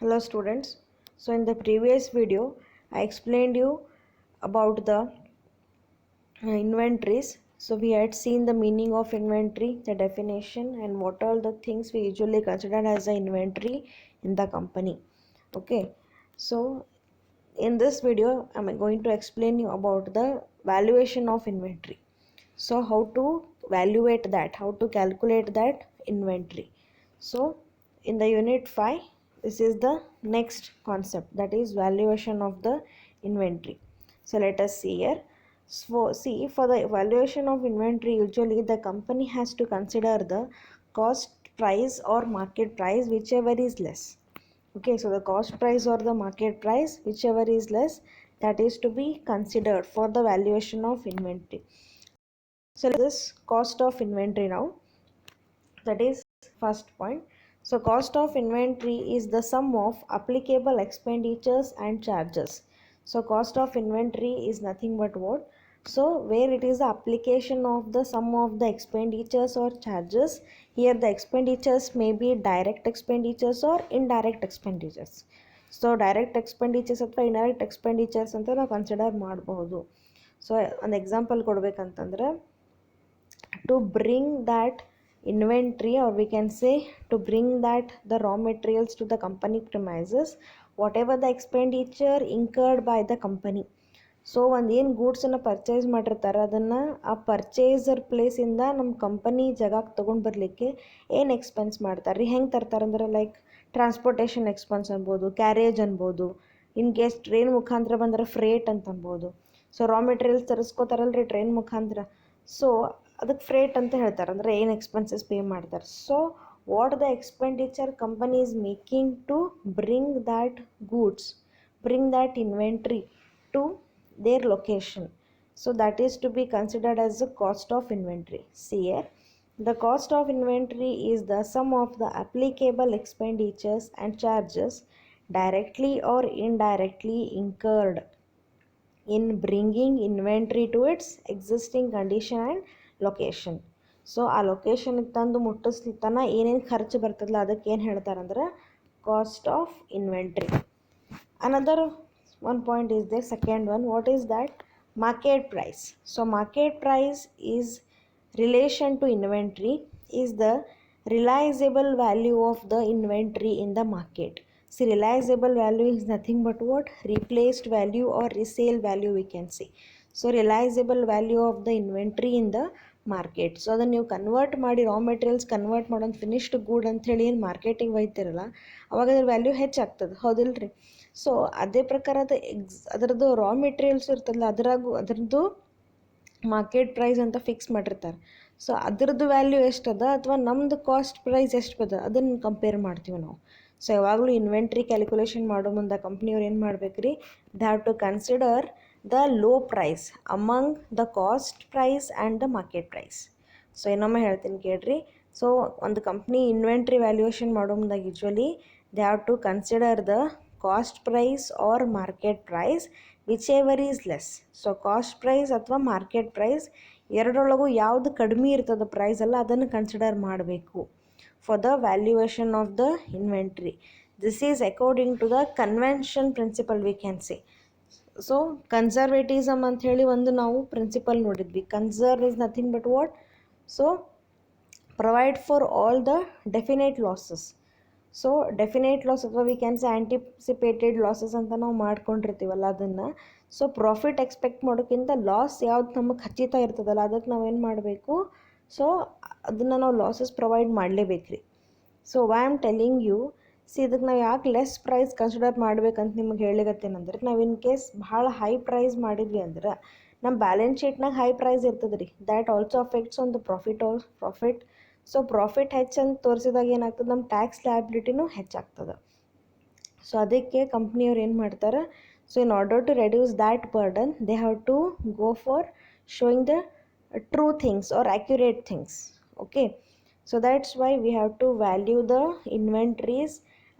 Hello students. So in the previous video I explained you about the inventories. So we had seen the meaning of inventory, the definition, and what all the things we usually consider as the inventory in the company. Okay. So in this video I'm going to explain you about the valuation of inventory. So how to evaluate that, how to calculate that inventory. So in the unit 5, this is the next concept, that is valuation of the inventory. So let us see here. So see, for the evaluation of inventory, usually the company has to consider the cost price or market price, whichever is less. Okay, so the cost price or the market price, whichever is less, that is to be considered for the valuation of inventory. So this cost of inventory now, that is first point. So cost of inventory is the sum of applicable expenditures and charges. So cost of inventory is nothing but what? So where it is the application of the sum of the expenditures or charges. Here the expenditures may be direct expenditures or indirect expenditures. So direct expenditures ಅಥವಾ indirect expenditures ಅಂತ ನಾವು consider ಮಾಡಬಹುದು. So ಒಂದು example ಕೊಡಬೇಕಂತಂದ್ರೆ, to bring that inventory, or we can say to bring that the raw materials to the company premises, whatever the expenditure incurred by the company. So ಒಂದು ಏನು ಗೂಡ್ಸನ್ನು purchase ಮಾಡಿರ್ತಾರೆ ಅದನ್ನು ಆ purchaser ಪ್ಲೇಸಿಂದ ನಮ್ಮ company ಜಾಗಕ್ಕೆ ತೊಗೊಂಡು ಬರಲಿಕ್ಕೆ ಏನು ಎಕ್ಸ್ಪೆನ್ಸ್ ಮಾಡ್ತಾರೆ ರೀ, ಹೆಂಗೆ ತರ್ತಾರಂದ್ರೆ ಲೈಕ್ ಟ್ರಾನ್ಸ್ಪೋರ್ಟೇಷನ್ ಎಕ್ಸ್ಪೆನ್ಸ್ ಅನ್ಬೋದು, ಕ್ಯಾರೇಜ್ ಅನ್ಬೋದು, ಇನ್ ಕೇಸ್ ಟ್ರೈನ್ ಮುಖಾಂತರ ಬಂದರೆ ಫ್ರೇಟ್ ಅಂತ ಅನ್ಬೋದು. ಸೊ ರಾ ಮೆಟೀರಿಯಲ್ಸ್ ತರಿಸ್ಕೋತಾರಲ್ರಿ ಟ್ರೈನ್ ಮುಖಾಂತರ, ಸೊ ಅದಕ್ಕೆ ಫ್ರೇಟ್ ಅಂತ ಹೇಳ್ತಾರೆ, ಅಂದರೆ ಏನು ಎಕ್ಸ್ಪೆನ್ಸಸ್ ಪೇ ಮಾಡ್ತಾರೆ. So what the expenditure company is making to bring that goods, bring that inventory to their location. So that is to be considered as the cost of inventory. See here, the cost of inventory is the sum of the applicable expenditures and charges directly or indirectly incurred in bringing inventory to its existing condition and location. So ಆ ಲೊಕೇಶನ್ಗೆ ತಂದು ಮುಟ್ಟಿಸ್ಲಿತ್ತನ ಏನೇನು ಖರ್ಚು ಬರ್ತದಲ್ಲ ಅದಕ್ಕೆ ಏನು ಹೇಳ್ತಾರಂದ್ರೆ cost of inventory. Another one point is the second one. What is that? Market price. So market price is relation to inventory, is the realizable value of the inventory in the market. See, realizable value is nothing but what? Replaced value or resale value we can say. So realizable value of the inventory in the market. So ಅದನ್ನು ನೀವು convert ಮಾಡಿ raw materials convert ಮಾಡೋದು finished ಗೂಡ್ ಅಂಥೇಳಿ ಏನು ಮಾರ್ಕೆಟಿಗೆ ಒಯ್ತಿರಲ್ಲ, ಅವಾಗ ಅದ್ರ value ಹೆಚ್ಚಾಗ್ತದೆ, ಹೌದಿಲ್ರಿ? ಸೊ ಅದೇ ಪ್ರಕಾರ ಅದರದ್ದು ರಾ ಮೆಟೀರಿಯಲ್ಸ್ ಇರ್ತದಲ್ಲ ಅದರದ್ದು ಮಾರ್ಕೆಟ್ ಪ್ರೈಸ್ ಅಂತ ಫಿಕ್ಸ್ ಮಾಡಿರ್ತಾರೆ. ಸೊ ಅದ್ರದ್ದು ವ್ಯಾಲ್ಯೂ ಎಷ್ಟದ ಅಥವಾ ನಮ್ಮದು ಕಾಸ್ಟ್ ಪ್ರೈಸ್ ಎಷ್ಟು ಬದ ಅದನ್ನು ಕಂಪೇರ್ ಮಾಡ್ತೀವಿ ನಾವು. ಸೊ ಯಾವಾಗಲೂ ಇನ್ವೆಂಟ್ರಿ ಕ್ಯಾಲ್ಕುಲೇಷನ್ ಮಾಡೋ ಮುಂದೆ ಕಂಪ್ನಿಯವ್ರು ಏನು ಮಾಡ್ಬೇಕು ರೀ, they have to consider the low price among the cost price and the market price. So ಇನ್ನೊಮ್ಮೆ ಹೇಳ್ತೀನಿ ಕೇಳ್ರಿ. ಸೊ ಒಂದು ಕಂಪ್ನಿ ಇನ್ವೆಂಟ್ರಿ ವ್ಯಾಲ್ಯೂಯೇಷನ್ ಮಾಡೋ ಮುಂದಾಗ usually they have to consider the cost price or market price which ever is less. So cost price ಅಥವಾ market price ಎರಡರೊಳಗೂ ಯಾವುದು ಕಡಿಮೆ ಇರ್ತದೆ ಪ್ರೈಸ್ ಅಲ್ಲ ಅದನ್ನು ಕನ್ಸಿಡರ್ ಮಾಡಬೇಕು for the valuation of the inventory. This is according to the convention principle we can say. So conservatism ಅಂಥೇಳಿ ಒಂದು ನಾವು ಪ್ರಿನ್ಸಿಪಲ್ ನೋಡಿದ್ವಿ. Conserve is nothing but what? So provide for all the definite losses. So definite loss ಅಥವಾ we can say anticipated losses ಅಂತ ನಾವು ಮಾಡ್ಕೊಂಡಿರ್ತೀವಲ್ಲ ಅದನ್ನು. So profit expect ಮಾಡೋಕ್ಕಿಂತ loss ಯಾವ್ದು ನಮಗೆ ಖಚಿತ ಇರ್ತದಲ್ಲ ಅದಕ್ಕೆ ನಾವೇನು ಮಾಡಬೇಕು, ಸೊ ಅದನ್ನು ನಾವು ಲಾಸಸ್ ಪ್ರೊವೈಡ್ ಮಾಡಲೇಬೇಕು ರೀ. So why am telling you, ಇದಕ್ಕೆ ನಾವು ಯಾಕೆ ಲೆಸ್ ಪ್ರೈಸ್ ಕನ್ಸಿಡರ್ ಮಾಡ್ಬೇಕಂತ ನಿಮಗೆ ಹೇಳಿಗತ್ತೇನಂದ್ರೆ, ನಾವು ಇನ್ ಕೇಸ್ ಭಾಳ ಹೈ ಪ್ರೈಸ್ ಮಾಡಿದ್ವಿ ಅಂದ್ರೆ ನಮ್ಮ ಬ್ಯಾಲೆನ್ಸ್ ಶೀಟ್ನಾಗ ಹೈ ಪ್ರೈಸ್ ಇರ್ತದೆ ರೀ, that also affects on the profit. So profit ಹೆಚ್ಚಂತ ತೋರಿಸಿದಾಗ ಏನಾಗ್ತದೆ, ನಮ್ಮ ಟ್ಯಾಕ್ಸ್ ಲಯಬಿಲಿಟಿನೂ ಹೆಚ್ಚಾಗ್ತದೆ. ಸೊ ಅದಕ್ಕೆ ಕಂಪ್ನಿಯವ್ರು ಏನು ಮಾಡ್ತಾರೆ, so in order to reduce that burden they have to go for showing the true things or accurate things. Okay, so that's why we have to value the inventories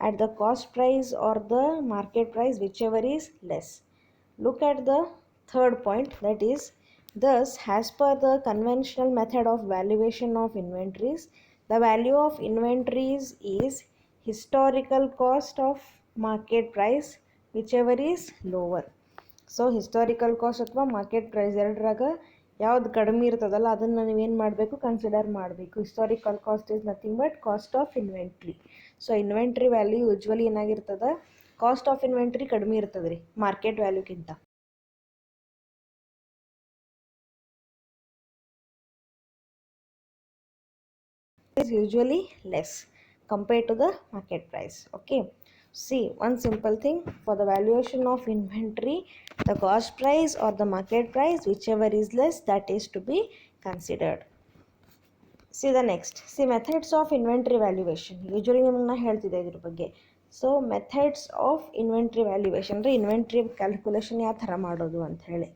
at the cost price or the market price, whichever is less. Look at the third point, that is, thus as per the conventional method of valuation of inventories, the value of inventories is historical cost of market price whichever is lower. So historical cost ಅಥವಾ market price ಎರಡರಾಗ ಯಾವ್ದು ಕಡಿಮೆ ಇರ್ತದಲ್ಲ ಅದನ್ನು ನೀವೇನು ಮಾಡಬೇಕು, consider ಮಾಡಬೇಕು. Historical cost is nothing but cost of inventory. So inventory value usually ಏನಾಗಿರ್ತದೆ, ಕಾಸ್ಟ್ ಆಫ್ ಇನ್ವೆಂಟ್ರಿ ಕಡಿಮೆ ಇರ್ತದೆ ರೀ ಮಾರ್ಕೆಟ್ ವ್ಯಾಲ್ಯೂಗಿಂತ. is usually less compared to the market price. Okay, see one simple thing, for the valuation of inventory, the cost price or the market price, whichever is less, that is to be considered. See the next, see methods of inventory valuation. Usually ನಿಮಗೆ ನಾ ಹೇಳ್ತಿದ್ದೆ ಇದ್ರ ಬಗ್ಗೆ. So methods of inventory valuation ಅಂದರೆ inventory calculation ಯಾವ ಥರ ಮಾಡೋದು ಅಂತ ಹೇಳಿ.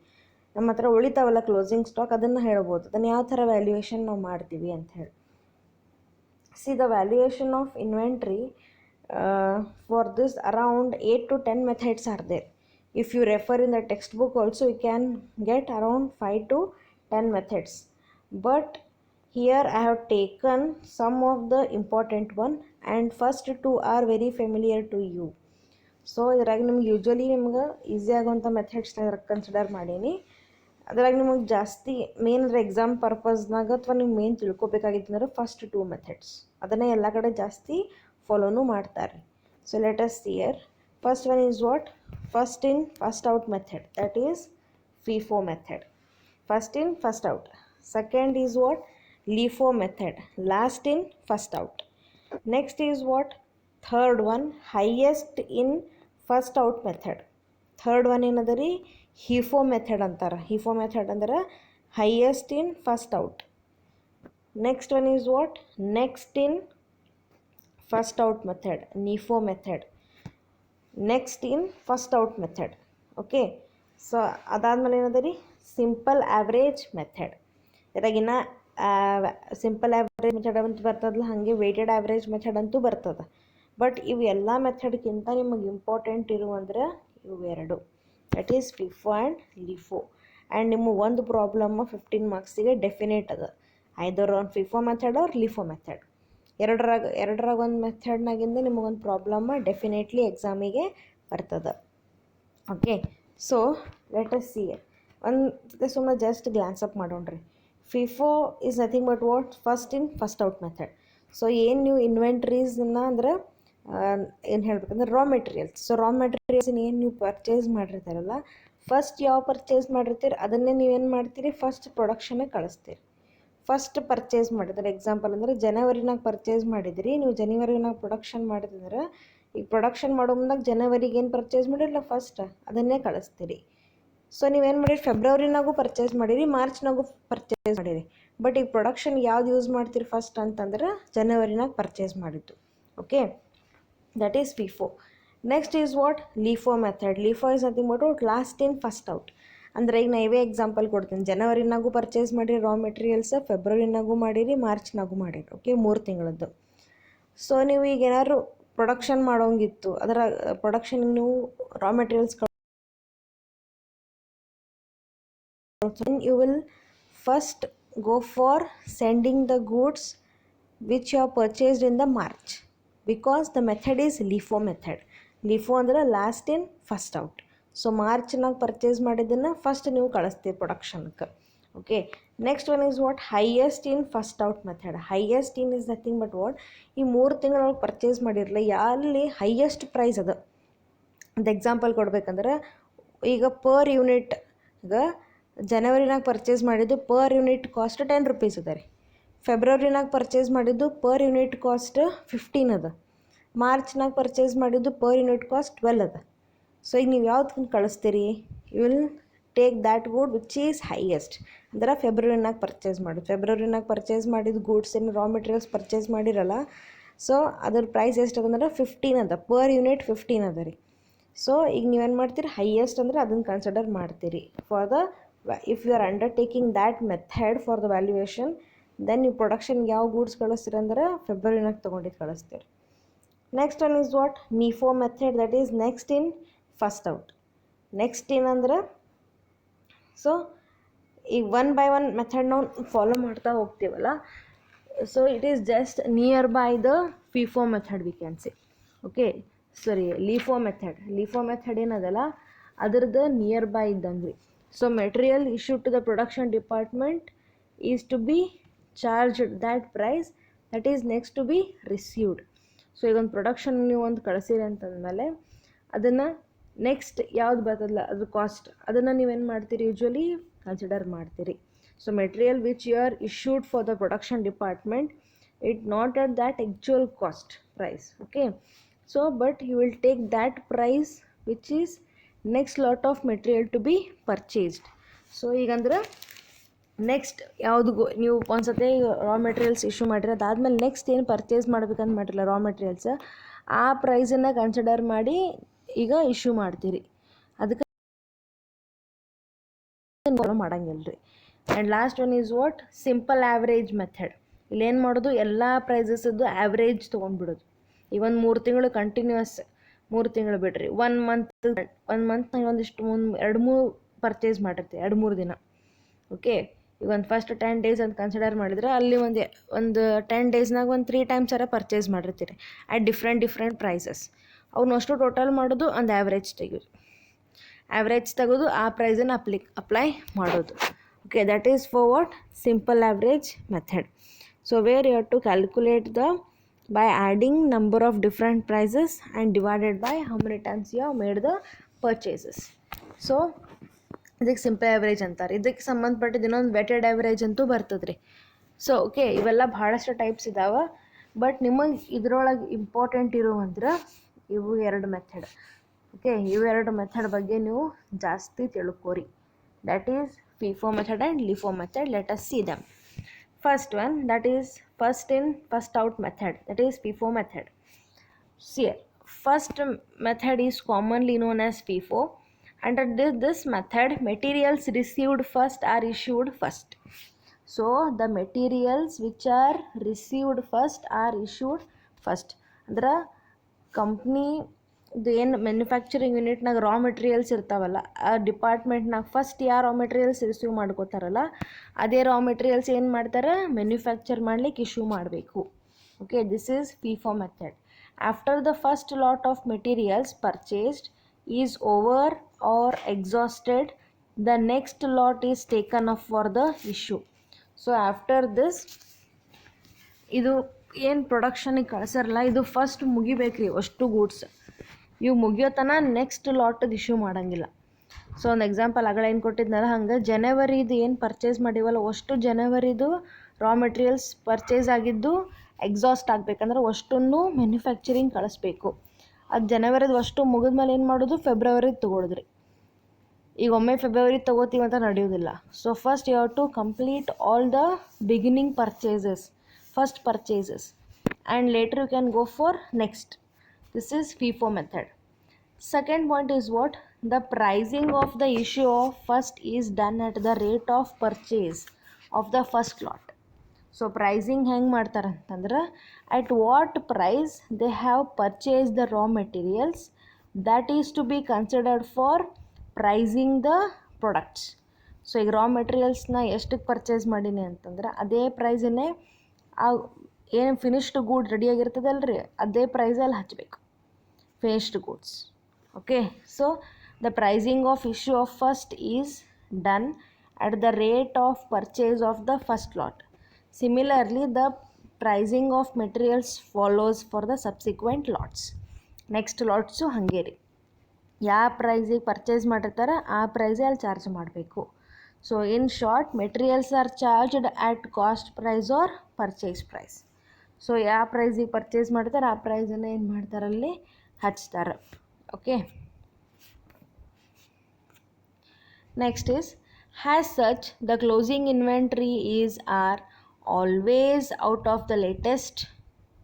ನಮ್ಮ ಹತ್ರ ಉಳಿತಾವಲ್ಲ ಕ್ಲೋಸಿಂಗ್ ಸ್ಟಾಕ್, ಅದನ್ನು ಹೇಳ್ಬೋದು, ಅದನ್ನು ಯಾವ ಥರ ವ್ಯಾಲ್ಯೂಯೇಷನ್ ನಾವು ಮಾಡ್ತೀವಿ ಅಂತ ಹೇಳಿ. See the valuation of inventory, for this around 8 to 10 methods are there. If you refer in the textbook also, you can get around 5 to 10 methods, but here I have taken some of the important one, and first two are very familiar to you. So ಇದ್ರಾಗ ನಿಮ್ಗೆ usually ನಿಮ್ಗೆ easy ಆಗುವಂಥ ಮೆಥಡ್ಸ್ನ consider ಮಾಡೀನಿ. ಅದ್ರಾಗ ನಿಮಗೆ ಜಾಸ್ತಿ main ಅಂದರೆ exam ಪರ್ಪಸ್ನಾಗ ಅಥವಾ ನೀವು ಮೇನ್ ತಿಳ್ಕೊಬೇಕಾಗಿತ್ತು ಅಂದ್ರೆ ಫಸ್ಟ್ ಟೂ ಮೆಥಡ್ಸ್, ಅದನ್ನೇ ಎಲ್ಲ ಕಡೆ ಜಾಸ್ತಿ ಫಾಲೋನು ಮಾಡ್ತಾರೆ. So let us see here. First one is what, first in first out method, that is FIFO method. First in first out. Second is what, LIFO method, last in first out. Next is what, third one, highest in first out method. Third one ಏನದ ರೀ, FIFO method ಅಂತಾರೆ. FIFO method ಅಂದ್ರೆ highest in first out. Next one is what, next in first out method, LIFO method. Next in first out method. Okay, so ಅದಾದಮೇಲೆ ಏನದ ರೀ, simple average method. ಇದಾಗಿನ simple average method ಅಂತ ಬರ್ತದಲ್ಲ, ಹಾಗೆ weighted average method ಅಂತೂ ಬರ್ತದೆ. But ಇವು ಎಲ್ಲ ಮೆಥಡ್ಗಿಂತ ನಿಮಗೆ ಇಂಪಾರ್ಟೆಂಟ್ ಇರುವಂದ್ರೆ ಇವು ಎರಡು, that is FIFO and LIFO. And ನಿಮಗೆ ಒಂದು ಪ್ರಾಬ್ಲಮ್ 15 ಮಾರ್ಕ್ಸಿಗೆ ಡೆಫಿನೇಟ್ ಅದ, either on FIFO method or LIFO method. ಎರಡರಾಗ ಒಂದು ಮೆಥಡ್ನಾಗಿಂದ ನಿಮಗೊಂದು ಪ್ರಾಬ್ಲಮ್ ಡೆಫಿನೆಟ್ಲಿ ಎಕ್ಸಾಮಿಗೆ ಬರ್ತದೆ. Okay, so let us see ಒಂದು ಸುಮ್ಮನೆ ಜಸ್ಟ್ ಗ್ಲಾನ್ಸ್ ಅಪ್ ಮಾಡೋಣ್ರಿ. FIFO is nothing but what, first in first out method. So ಏನು ನೀವು ಇನ್ವೆಂಟ್ರೀಸನ್ನ ಅಂದ್ರೆ ಏನು ಹೇಳ್ಬೇಕಂದ್ರೆ ರಾ ಮೆಟೀರಿಯಲ್ಸ್. ಸೊ ರಾ ಮೆಟೀರಿಯಲ್ಸನ್ನ ಏನು ನೀವು ಪರ್ಚೇಸ್ ಮಾಡಿರ್ತಾರಲ್ಲ, ಫಸ್ಟ್ ಯಾವ ಪರ್ಚೇಸ್ ಮಾಡಿರ್ತೀರಿ ಅದನ್ನೇ ನೀವೇನು ಮಾಡ್ತೀರಿ, ಫಸ್ಟ್ ಪ್ರೊಡಕ್ಷನ್ಗೆ ಕಳಿಸ್ತೀರಿ. ಫಸ್ಟ್ ಪರ್ಚೇಸ್ ಮಾಡಿದ್ರೆ, ಎಕ್ಸಾಂಪಲ್ ಅಂದರೆ ಜನವರಿನಾಗ ಪರ್ಚೇಸ್ ಮಾಡಿದ್ರಿ, ನೀವು ಜನವರಿನಾಗ ಪ್ರೊಡಕ್ಷನ್ ಮಾಡಿದ್ರೆ, ಈಗ ಪ್ರೊಡಕ್ಷನ್ ಮಾಡೋ ಮುಂದಾಗ ಜನವರಿಗೆ ಏನು ಪರ್ಚೇಸ್ ಮಾಡಿರಲ್ಲ ಫಸ್ಟ್ ಅದನ್ನೇ ಕಳಿಸ್ತೀರಿ. ಸೊ ನೀವೇನು ಮಾಡಿರಿ, ಫೆಬ್ರವರಿನಾಗೂ ಪರ್ಚೇಸ್ ಮಾಡಿರಿ, ಮಾರ್ಚ್ನಾಗೂ ಪರ್ಚೇಸ್ ಮಾಡಿರಿ, ಬಟ್ ಈಗ ಪ್ರೊಡಕ್ಷನ್ ಯಾವ್ದು ಯೂಸ್ ಮಾಡ್ತೀರಿ ಫಸ್ಟ್ ಅಂತಂದ್ರೆ ಜನವರಿನಾಗ ಪರ್ಚೇಸ್ ಮಾಡಿದ್ದು. Okay, that is FIFO. Next is what, LIFO method. LIFO is nothing but what, last in first out. ಅಂದರೆ ಈಗ ನಾ ಇವೇ ಎಕ್ಸಾಂಪಲ್ ಕೊಡ್ತೀನಿ, ಜನವರಿನಾಗೂ ಪರ್ಚೇಸ್ ಮಾಡಿರಿ ರಾ ಮೆಟೀರಿಯಲ್ಸ್, ಫೆಬ್ರವರಿನಾಗೂ ಮಾಡಿರಿ, ಮಾರ್ಚ್ನಾಗೂ ಮಾಡಿರಿ. ಓಕೆ, 3 ತಿಂಗಳದ್ದು. ಸೊ ನೀವು ಈಗ ಏನಾದ್ರು ಪ್ರೊಡಕ್ಷನ್ ಮಾಡೋಂಗಿತ್ತು, ಅದರ ಪ್ರೊಡಕ್ಷನ್ಗೆ ನೀವು raw materials you will first go for sending the goods which you have purchased in the March, because the method is LIFO method. LIFO ಅಂದರೆ last in first out. So ಮಾರ್ಚ್ನಾಗ purchase ಮಾಡಿದ್ದನ್ನು first ನೀವು ಕಳಿಸ್ತೀವಿ ಪ್ರೊಡಕ್ಷನ್ಗೆ. Okay, next one is what, highest in first out method. Highest in is nothing but what, ಈ 3 ತಿಂಗಳೊಳಗೆ purchase ಮಾಡಿರಲ್ಲ, ಅಲ್ಲಿ ಹೈಯೆಸ್ಟ್ ಪ್ರೈಸ್ ಅದ. ಒಂದು ಎಕ್ಸಾಂಪಲ್ ಕೊಡ್ಬೇಕಂದ್ರೆ, ಈಗ ಪರ್ ಯೂನಿಟ್ ಈಗ ಜನವರಿನಾಗ ಪರ್ಚೇಸ್ ಮಾಡಿದ್ದು ಪರ್ ಯೂನಿಟ್ ಕಾಸ್ಟ್ 10 ರೂಪೀಸ್ ಅದ ರೀ. ಫೆಬ್ರವರಿನಾಗ ಪರ್ಚೇಸ್ ಮಾಡಿದ್ದು ಪರ್ ಯೂನಿಟ್ ಕಾಸ್ಟ್ 15 ಅದ. ಮಾರ್ಚ್ನಾಗ ಪರ್ಚೇಸ್ ಮಾಡಿದ್ದು ಪರ್ ಯೂನಿಟ್ ಕಾಸ್ಟ್ 12 ಅದ. ಸೊ ಈಗ ನೀವು ಯಾವ್ದು ಕಳಿಸ್ತೀರಿ, you will take that good which is highest. ಅಂದ್ರೆ ಫೆಬ್ರವರಿನಾಗ ಪರ್ಚೇಸ್ ಮಾಡೋದು, ಫೆಬ್ರವರಿನಾಗ ಪರ್ಚೇಸ್ ಮಾಡಿದ್ದು ಗೂಡ್ಸ್ ಏನು ರಾ ಮೆಟೀರಿಯಲ್ಸ್ ಪರ್ಚೇಸ್ ಮಾಡಿರಲ್ಲ, ಸೊ ಅದ್ರ ಪ್ರೈಸ್ ಎಷ್ಟು ಅದಂದ್ರೆ 15 ಅದ, ಪರ್ ಯೂನಿಟ್ 15 ಅದ ರೀ. ಸೊ ಈಗ ನೀವೇನು ಮಾಡ್ತೀರಿ, ಹೈಯೆಸ್ಟ್ ಅಂದರೆ ಅದನ್ನು ಕನ್ಸಿಡರ್ ಮಾಡ್ತೀರಿ for the, if you are undertaking that method for the valuation, then ನೀವು ಪ್ರೊಡಕ್ಷನ್ಗೆ ಯಾವ ಗೂಡ್ಸ್ ಕಳಿಸ್ತೀರಿ ಅಂದ್ರೆ ಫೆಬ್ರವರಿನಾಗ ತೊಗೊಂಡಿದ್ದು ಕಳಿಸ್ತೀರಿ. Next one is what, LIFO method, that is next in first out. Next in ಅಂದ್ರೆ, ಸೊ ಈಗ ಒನ್ ಬೈ ಒನ್ ಮೆಥಡ್ ನಾವು follow ಮಾಡ್ತಾ ಹೋಗ್ತೀವಲ್ಲ, so it is just near by the FIFO method we can say. Okay, LIFO method ಏನದಲ್ಲ ಅದ್ರದ್ದು near by ಇದ್ದಂಗೆ ರೀ. So material issue to the production department is to be charged that price that is next to be received. So ಈಗ ಒಂದು production ನೀವು ಒಂದು ಕಳಿಸಿರಿ ಅಂತಂದಮೇಲೆ ಅದನ್ನು next ಯಾವ್ದು ಬರ್ತದಲ್ಲ ಅದ್ರ ಕಾಸ್ಟ್ ಅದನ್ನು ನೀವೇನು ಮಾಡ್ತೀರಿ ಯೂಶ್ವಲಿ ಕನ್ಸಿಡರ್ ಮಾಡ್ತೀರಿ. So material which you are issued for the production department it not at that actual cost price, okay. So but you will take that price which is next lot of material to be purchased. So ಈಗಂದ್ರೆ next ಯಾವುದು ನೀವು ಒಂದ್ಸತಿ raw materials issue ಮಾಡಿರಿ, ಅದಾದಮೇಲೆ next ಏನು purchase ಮಾಡ್ಬೇಕಂತ ಮಾಡಿರಲ್ಲ raw materials, ಆ ಪ್ರೈಸನ್ನು ಕನ್ಸಿಡರ್ ಮಾಡಿ ಈಗ ಇಶ್ಯೂ ಮಾಡ್ತೀರಿ. ಅದಕ್ಕೆ ಮಾಡಂಗಿಲ್ಲ ರೀ. And last one is what simple average method. ಇಲ್ಲೇನು ಮಾಡೋದು ಎಲ್ಲ ಪ್ರೈಸಸ್ಸದ್ದು ಆ್ಯಾವ್ರೇಜ್ ತೊಗೊಂಡ್ಬಿಡೋದು. ಈಗ ಒಂದು 3 ತಿಂಗಳು ಕಂಟಿನ್ಯೂಸ್ 3 ತಿಂಗಳು ಬಿಡ್ರಿ, 1 ಮಂತ್ ಒಂದಿಷ್ಟು 2-3 ಪರ್ಚೇಸ್ ಮಾಡಿರ್ತೀವಿ 2-3 ದಿನ, ಓಕೆ. ಈಗ ಒಂದು ಫಸ್ಟ್ 10 ಡೇಸ್ ಅಂತ ಕನ್ಸಿಡರ್ ಮಾಡಿದ್ರೆ ಅಲ್ಲಿ ಒಂದು 10 ಡೇಸ್ನಾಗ ಒಂದು 3 ಟೈಮ್ಸ್ ಪರ್ಚೇಸ್ ಮಾಡಿರ್ತೀರಿ ಆ್ಯಟ್ ಡಿಫ್ರೆಂಟ್ ಪ್ರೈಸಸ್. ಅವನ್ನ ಅಷ್ಟು ಟೋಟಲ್ ಮಾಡೋದು ಒಂದು ಆ್ಯಾವ್ರೇಜ್ ತೆಗೆದು ಆ ಪ್ರೈಸನ್ನು ಅಪ್ಲೈ ಮಾಡೋದು, okay. That is for what simple average method. So where you have to calculate by adding number of different prices and divided by how many times you have made the purchases. So ಇದಕ್ಕೆ simple average ಅಂತಾರೆ. ಇದಕ್ಕೆ ಸಂಬಂಧಪಟ್ಟಿದ್ದು ಇನ್ನೊಂದು weighted average ಅಂತೂ ಬರ್ತದೆ ರೀ. So okay, ಇವೆಲ್ಲ ಭಾಳಷ್ಟು ಟೈಪ್ಸ್ ಇದ್ದಾವೆ, ಬಟ್ ನಿಮಗೆ ಇದರೊಳಗೆ ಇಂಪಾರ್ಟೆಂಟ್ ಇರುವಂದ್ರೆ ಇವು 2 ಮೆಥಡ್, ಓಕೆ. ಇವು 2 ಮೆಥಡ್ ಬಗ್ಗೆ ನೀವು ಜಾಸ್ತಿ ತಿಳ್ಕೋರಿ. That is FIFO method and LIFO method. Let us see them. First one, that is first in first out method, that is FIFO method. See, first method is commonly known as FIFO. Under this method, materials received first are issued first. So the materials which are received first are issued first. ಅಂದ್ರೆ company ಇದು ಏನು manufacturing ಯೂನಿಟ್ನಾಗ raw materials ಇರ್ತಾವಲ್ಲ, ಆ ಡಿಪಾರ್ಟ್ಮೆಂಟ್ನಾಗ first ಯಾರು raw materials receive ಮಾಡ್ಕೋತಾರಲ್ಲ ಅದೇ ರಾ materials ಏನು ಮಾಡ್ತಾರೆ, manufacture ಮಾಡ್ಲಿಕ್ಕೆ ಇಶ್ಯೂ ಮಾಡಬೇಕು, okay. This is FIFO method. After the first lot of materials purchased is over or exhausted, the next lot is taken up for the issue. So after this ಇದು ಏನು ಪ್ರೊಡಕ್ಷನಿಗೆ ಕಳಿಸಿರಲ್ಲ ಇದು first ಮುಗಿಬೇಕ್ರಿ. ಅಷ್ಟು goods ಇವು ಮುಗಿಯೋತನ next ಲಾಟದು issue ಮಾಡೋಂಗಿಲ್ಲ. So ಒಂದು example ಆಗಲ್ಲ ಏನು ಕೊಟ್ಟಿದ್ನಲ್ಲ, ಹಂಗೆ ಜನವರಿದು ಏನು ಪರ್ಚೇಸ್ ಮಾಡಿವಲ್ಲ ಅಷ್ಟು ಜನವರಿದು ರಾ ಮೆಟೀರಿಯಲ್ಸ್ ಪರ್ಚೇಸ್ ಆಗಿದ್ದು ಎಕ್ಸಾಸ್ಟ್ ಆಗಬೇಕಂದ್ರೆ ಅಷ್ಟನ್ನು ಮ್ಯಾನುಫ್ಯಾಕ್ಚರಿಂಗ್ ಕಳಿಸ್ಬೇಕು. ಅದು ಜನವರಿದು ಅಷ್ಟು ಮುಗಿದ್ಮೇಲೆ ಏನು ಮಾಡೋದು, ಫೆಬ್ರವರಿಗೆ ತೊಗೊಳಿದ್ರಿ. ಈಗ ಒಮ್ಮೆ ಫೆಬ್ರವರಿ ತೊಗೋತೀವಿ ಅಂತ ನಡೆಯೋದಿಲ್ಲ. So first you have to complete all the beginning purchases, first purchases, and later you can go for next. This is FIFO method. Second point is what? The pricing of the issue of first is done at the rate of purchase of the first lot. So pricing ಹೆಂಗೆ ಮಾಡ್ತಾರೆ ಅಂತಂದ್ರೆ, at what price they have purchased the raw materials, that is to be considered for pricing the products. So ಈಗ ರಾ ಮೆಟೀರಿಯಲ್ಸ್ನ ಎಷ್ಟಕ್ಕೆ purchase ಮಾಡೀನಿ ಅಂತಂದ್ರೆ ಅದೇ ಪ್ರೈಸನ್ನೇ ಆ ಏನು ಫಿನಿಶ್ಡ್ ಗೂಡ್ ರೆಡಿಯಾಗಿರ್ತದಲ್ರಿ ಅದೇ ಪ್ರೈಸಲ್ಲಿ ಹಚ್ಚಬೇಕು, finished goods, okay. So the pricing of issue of first is done at the rate of purchase of the first lot. Similarly, the pricing of materials follows for the subsequent lots. Next lots ಹಂಗೆ ರೀ, ಯಾವ ಪ್ರೈಸಿಗೆ purchase ಮಾಡಿರ್ತಾರೆ ಆ ಪ್ರೈಸೇ ಅಲ್ಲಿ charge ಮಾಡಬೇಕು. So in short, materials are charged at cost price or purchase price. So ಯಾವ ಪ್ರೈಸಿಗೆ ಪರ್ಚೇಸ್ ಮಾಡ್ತಾರೆ ಆ ಪ್ರೈಸನ್ನು ಏನು ಮಾಡ್ತಾರಲ್ಲಿ ಹಚ್ತಾರೆ, okay. Next is, as such the closing inventory is are always out of the latest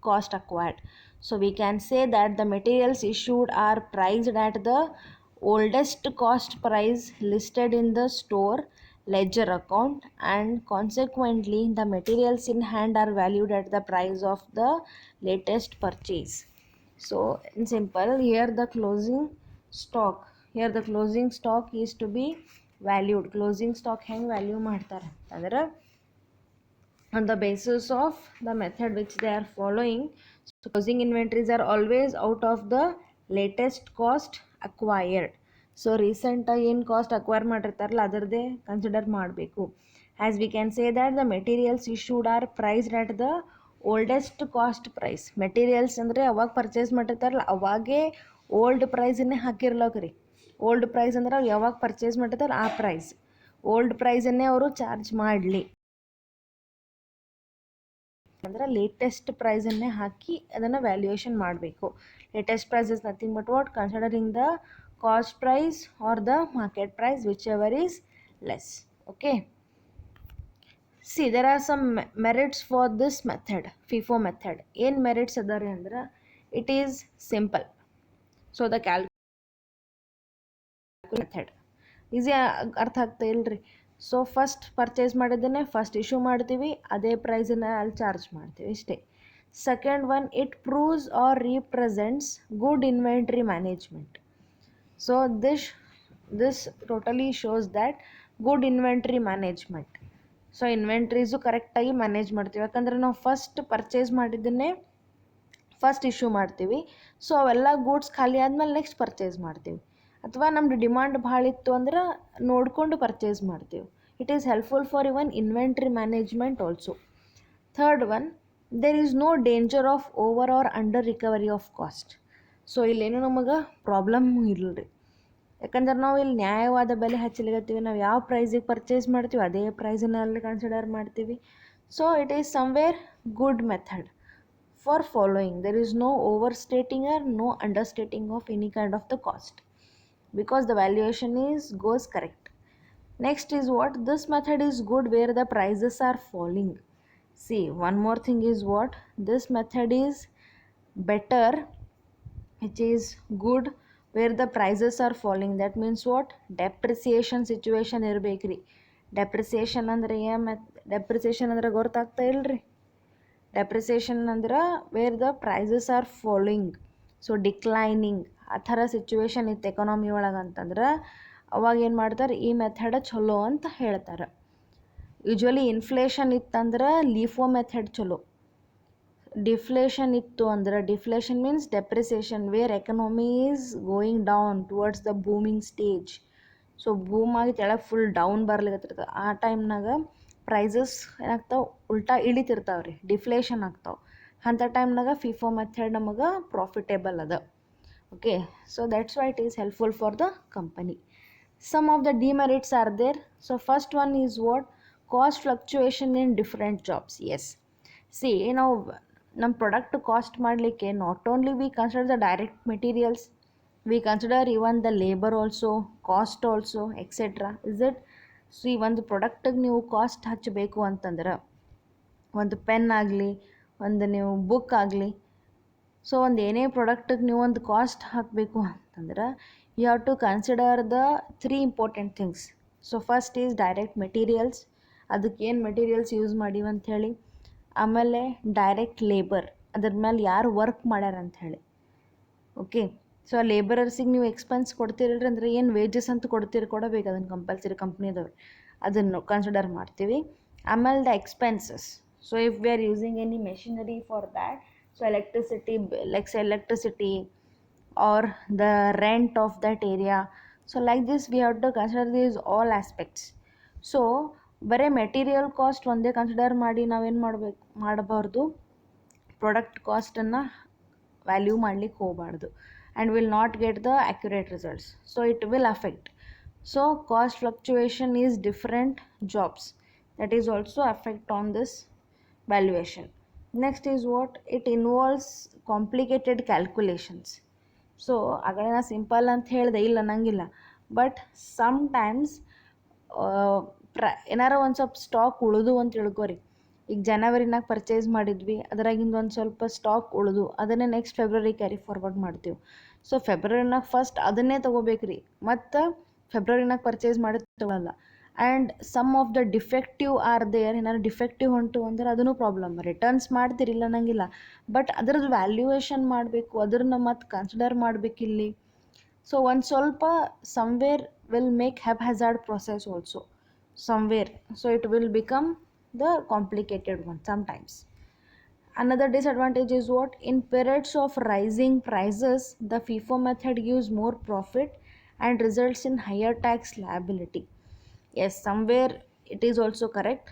cost acquired. So we can say that the materials issued are priced at the oldest cost price listed in the store ledger account, and consequently the materials in hand are valued at the price of the latest purchase. So in simple, here the closing stock is to be valued. Closing stock ಹೆಂಗೆ value ಮಾಡ್ತಾರೆ ಅಂದ್ರೆ on the basis of the method which they are following. So closing inventories are always out of the latest cost acquired. So ರೀಸೆಂಟಾಗಿ ಏನು cost acquire ಮಾಡಿರ್ತಾರಲ್ಲ ಅದರದ್ದೇ consider ಮಾಡಬೇಕು. As we can say that the materials issued are priced at the oldest cost price. Materials ಅಂದರೆ ಅವಾಗ purchase ಮಾಡಿರ್ತಾರಲ್ಲ ಅವಾಗೇ old ಪ್ರೈಸನ್ನೇ ಹಾಕಿರ್ಲಕ್ರಿ. ಓಲ್ಡ್ ಪ್ರೈಸ್ ಅಂದ್ರೆ ಅವ್ರು ಯಾವಾಗ ಪರ್ಚೇಸ್ ಮಾಡಿರ್ತಾರೆ ಆ ಪ್ರೈಸ್, ಓಲ್ಡ್ ಪ್ರೈಸನ್ನೇ ಅವರು ಚಾರ್ಜ್ ಮಾಡಲಿ ಅಂದ್ರೆ ಲೇಟೆಸ್ಟ್ ಪ್ರೈಸನ್ನೇ ಹಾಕಿ ಅದನ್ನು ವ್ಯಾಲ್ಯೂಯೇಷನ್ ಮಾಡಬೇಕು. Latest price is nothing but what considering the cost price or the market price which ever is less. Okay, see there are some merits for this method, FIFO method. ಏನು merits ಅದಾರೆ ಅಂದ್ರೆ it is simple. So the method easy ಅರ್ಥ ಆಗ್ತಾ ಇಲ್ರಿ. So first purchase ಮಾಡಿದ್ದನ್ನೇ first issue ಮಾಡ್ತೀವಿ, ಅದೇ ಪ್ರೈಸನ್ನ ಅಲ್ಲಿ ಚಾರ್ಜ್ ಮಾಡ್ತೀವಿ ಇಷ್ಟೇ. Second one, it proves or represents good inventory management. So this totally shows that good inventory management. So inventories ಕರೆಕ್ಟಾಗಿ ಮ್ಯಾನೇಜ್ ಮಾಡ್ತೀವಿ, ಯಾಕಂದರೆ ನಾವು ಫಸ್ಟ್ ಪರ್ಚೇಸ್ ಮಾಡಿದ್ದನ್ನೇ ಫಸ್ಟ್ ಇಶ್ಯೂ ಮಾಡ್ತೀವಿ. ಸೊ ಅವೆಲ್ಲ ಗೂಡ್ಸ್ ಖಾಲಿ ಆದಮೇಲೆ ನೆಕ್ಸ್ಟ್ ಪರ್ಚೇಸ್ ಮಾಡ್ತೀವಿ. ಅಥವಾ ನಮ್ಮದು ಡಿಮಾಂಡ್ ಭಾಳ ಇತ್ತು ಅಂದ್ರೆ ನೋಡಿಕೊಂಡು ಪರ್ಚೇಸ್ ಮಾಡ್ತೀವಿ. It is helpful for even inventory management also. Third one, there is no danger of over or under recovery of cost. So ಇಲ್ಲೇನು ನಮಗೆ ಪ್ರಾಬ್ಲಮ್ ಇರಲ್ರಿ, ಯಾಕಂದ್ರೆ ನಾವು ಇಲ್ಲಿ ನ್ಯಾಯವಾದ ಬೆಲೆ ಹಚ್ಚಲಿಗತ್ತೀವಿ. ನಾವು ಯಾವ ಪ್ರೈಸಿಗೆ ಪರ್ಚೇಸ್ ಮಾಡ್ತೀವಿ ಅದೇ ಪ್ರೈಸನ್ನ ಅಲ್ಲಿ ಕನ್ಸಿಡರ್ ಮಾಡ್ತೀವಿ. So it is somewhere good method for following. There is no over stating or no under stating of any kind of the cost, because the valuation goes correct. Next is what, this method is good where the prices are falling. See, one more thing is what, this method is better, which is good where the prices are falling. That means what, depreciation situation ಇರಬೇಕ್ರಿ. Depreciation ಅಂದರೆ ಏನು, depreciation ಅಂದರೆ ಗೊತ್ತಾಗ್ತಾ ಇಲ್ರಿ. Depreciation ಅಂದ್ರೆ where the prices are following, so declining ಆ ಥರ situation ಇತ್ತು ಎಕಾನಮಿ ಒಳಗೆ ಅಂತಂದ್ರೆ ಅವಾಗ ಏನು ಮಾಡ್ತಾರೆ, ಈ ಮೆಥಡ್ ಚಲೋ ಅಂತ ಹೇಳ್ತಾರೆ. ಯೂಶ್ವಲಿ ಇನ್ಫ್ಲೇಷನ್ ಇತ್ತಂದ್ರೆ ಲಿಫೋ ಮೆಥಡ್ ಚಲೋ. ಡಿಫ್ಲೇಷನ್ ಇತ್ತು ಅಂದ್ರೆ, deflation means depreciation where economy is going down towards the booming stage. So ಬೂಮಾಗಿ ಕೆಳಗೆ ಫುಲ್ ಡೌನ್ ಬರ್ಲಿಕತ್ತಿರ್ತದೆ, ಆ ಟೈಮ್ನಾಗ ಪ್ರೈಸಸ್ ಏನಾಗ್ತಾವೆ ಉಲ್ಟಾ ಇಳಿತಿರ್ತಾವೆ ರೀ, ಡಿಫ್ಲೇಷನ್ ಆಗ್ತಾವೆ. ಅಂಥ ಟೈಮ್ನಾಗ ಫಿಫೋ ಮೆಥಡ್ ನಮಗೆ ಪ್ರಾಫಿಟೇಬಲ್ ಅದ. Okay, so that's why it is helpful for the company. Some of the demerits are there. So first one is what, cost fluctuation in different jobs. Yes, see ನಾವು ನಮ್ಮ product cost ಮಾಡಲಿಕ್ಕೆ not only we consider the direct materials, we consider even the labour also, cost also etcetera. Is it? See ಒಂದು ಪ್ರಾಡಕ್ಟಿಗೆ ನೀವು cost ಹಚ್ಚಬೇಕು ಅಂತಂದ್ರೆ, ಒಂದು pen ಆಗಲಿ, ಒಂದು ನೀವು ಬುಕ್ ಆಗಲಿ, ಸೊ ಒಂದು ಏನೇ ಪ್ರಾಡಕ್ಟಿಗೆ ನೀವು ಒಂದು ಕಾಸ್ಟ್ ಹಾಕಬೇಕು ಅಂತಂದ್ರೆ you have to consider the 3 important things. So first is direct materials, ಅದಕ್ಕೆ ಏನು ಮೆಟೀರಿಯಲ್ಸ್ ಯೂಸ್ ಮಾಡೀವಿ ಅಂಥೇಳಿ. ಆಮೇಲೆ ಡೈರೆಕ್ಟ್ ಲೇಬರ್, ಅದ್ರ ಮೇಲೆ ಯಾರು ವರ್ಕ್ ಮಾಡ್ಯಾರ ಅಂಥೇಳಿ. ಓಕೆ, ಸೊ ಆ ಲೇಬರರ್ಸಿಗೆ ನೀವು ಎಕ್ಸ್ಪೆನ್ಸ್ ಕೊಡ್ತೀರಲ್ರಿ, ಅಂದರೆ ಏನು ವೇಜಸ್ ಅಂತ ಕೊಡಬೇಕು, ಅದನ್ನು ಕಂಪಲ್ಸರಿ ಕಂಪ್ನಿದವ್ರು ಅದನ್ನು ಕನ್ಸಿಡರ್ ಮಾಡ್ತೀವಿ. ಆಮೇಲೆ the expenses, so if we are using any machinery for that, so electricity or the rent of that area. So like this we have to consider these all aspects. So ಬರೀ material cost ಒಂದೇ consider ಮಾಡಿ ನಾವೇನು ಮಾಡಬಾರ್ದು, product ಕಾಸ್ಟನ್ನು value ಮಾಡಲಿಕ್ಕೆ ಹೋಗಬಾರ್ದು, and will not get the accurate results. So it will affect. So cost fluctuation is different jobs, that is also affect on this valuation. Next is what, it involves complicated calculations. So ಆಗಲೇ ನಾ simple ಅಂತ ಹೇಳಿದೆ, ಇಲ್ಲ ಅನ್ನಂಗಿಲ್ಲ, but sometimes ಏನಾರ ಒಂದು ಸ್ವಲ್ಪ stock ಉಳಿದು ಅಂತ ತಿಳ್ಕೊರಿ. ಈಗ ಜನವರಿನಾಗ ಪರ್ಚೇಸ್ ಮಾಡಿದ್ವಿ, ಅದರಾಗಿಂದ ಒಂದು ಸ್ವಲ್ಪ ಸ್ಟಾಕ್ ಉಳಿದು ಅದನ್ನೇ ನೆಕ್ಸ್ಟ್ ಫೆಬ್ರವರಿ ಕ್ಯಾರಿ ಫಾರ್ವರ್ಡ್ ಮಾಡ್ತೀವಿ. ಸೊ ಫೆಬ್ರವರಿನಾಗ ಫಸ್ಟ್ ಅದನ್ನೇ ತೊಗೋಬೇಕ್ರಿ, ಮತ್ತು ಫೆಬ್ರವರಿನಾಗ ಪರ್ಚೇಸ್ ಮಾಡಿದ ತೊಗೊಳಲ್ಲ. And some of the defective are there, ಏನಾದ್ರು ಡಿಫೆಕ್ಟಿವ್ ಹೊಂಟು ಅಂದ್ರೆ ಅದೂ ಪ್ರಾಬ್ಲಮ್. ರಿಟರ್ನ್ಸ್ ಮಾಡ್ತಿರಿಲ್ಲ ಅನ್ನಂಗಿಲ್ಲ, ಬಟ್ ಅದ್ರದ್ದು ವ್ಯಾಲ್ಯೂಯೇಷನ್ ಮಾಡಬೇಕು, ಅದನ್ನು ಮತ್ತು ಕನ್ಸಿಡರ್ ಮಾಡಬೇಕಿಲ್ಲಿ. ಸೊ ಒಂದು ಸ್ವಲ್ಪ somewhere will make hazard process also somewhere, so it will become the complicated one sometimes. Another disadvantage is what? In periods of rising prices, the FIFO method gives more profit and results in higher tax liability. Yes, somewhere it is also correct.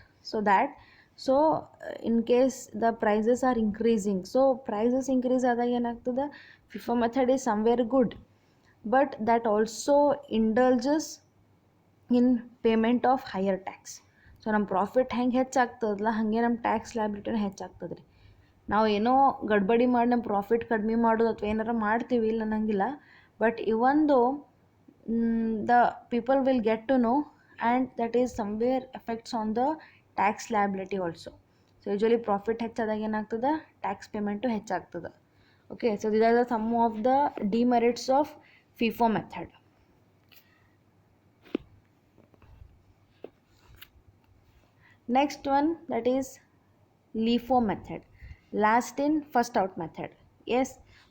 In case the prices are increasing, so prices increase ಆದಾಗ ಏನಾಗ್ತದೆ, FIFO method is somewhere good, but that also indulges in payment of higher tax. So ನಮ್ಮ profit ಹೆಂಗೆ ಹೆಚ್ಚಾಗ್ತದಲ್ಲ ಹಾಗೆ ನಮ್ಮ tax ಲಯಬಿಲಿಟಿನೂ ಹೆಚ್ಚಾಗ್ತದೆ ರೀ. ನಾವು ಏನೋ ಗಡ್ಬಡಿ ಮಾಡಿ ನಮ್ಮ ಪ್ರಾಫಿಟ್ ಕಡಿಮೆ ಮಾಡೋದು ಅಥವಾ ಏನಾರ ಮಾಡ್ತೀವಿ ಇಲ್ಲ ಅನ್ನಂಗಿಲ್ಲ, but ಇವೊಂದು the people will get to know, and that is somewhere affects on the tax liability also. So usually profit ಹೆಚ್ಚಾದಾಗ ಏನಾಗ್ತದೆ, ಟ್ಯಾಕ್ಸ್ ಪೇಮೆಂಟು ಹೆಚ್ಚಾಗ್ತದೆ. Okay, so these are the some of the demerits of FIFO method. Next one, that is LIFO method, last in first out method. Yes,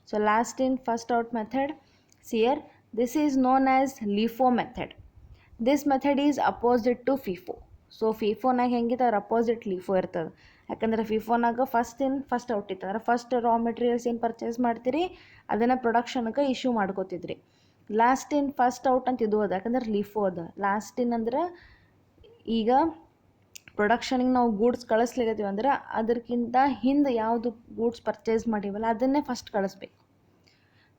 so last in first out method, see here, this is known as LIFO method. This method is opposite to FIFO. So ಫಿಫೋನಾಗ ಹೆಂಗಿತ್ತು ಅದ್ರ opposite LIFO ಇರ್ತದೆ. ಯಾಕಂದ್ರೆ ಫಿಫೋನಾಗ first in first out ಇತ್ತು, ಅಂದ್ರೆ first raw materials ಏನು purchase ಮಾಡ್ತೀರಿ ಅದನ್ನು ಪ್ರೊಡಕ್ಷನ್ಗೆ ಇಶ್ಯೂ ಮಾಡ್ಕೋತಿದ್ರಿ. ಲಾಸ್ಟ್ ಇನ್ ಫಸ್ಟ್ ಔಟ್ ಅಂತ ಇದು ಅದ, ಯಾಕಂದ್ರೆ LIFO ಅದ. ಲಾಸ್ಟ್ ಇನ್ ಅಂದ್ರೆ ಈಗ ಪ್ರೊಡಕ್ಷನಿಗೆ ನಾವು ಗೂಡ್ಸ್ ಕಳಿಸ್ಲಿಕ್ಕತ್ತೀವಿ ಅಂದ್ರೆ ಅದಕ್ಕಿಂತ ಹಿಂದೆ ಯಾವುದು ಗೂಡ್ಸ್ ಪರ್ಚೇಸ್ ಮಾಡಿವಲ್ಲ ಅದನ್ನೇ ಫಸ್ಟ್ ಕಳಿಸ್ಬೇಕು.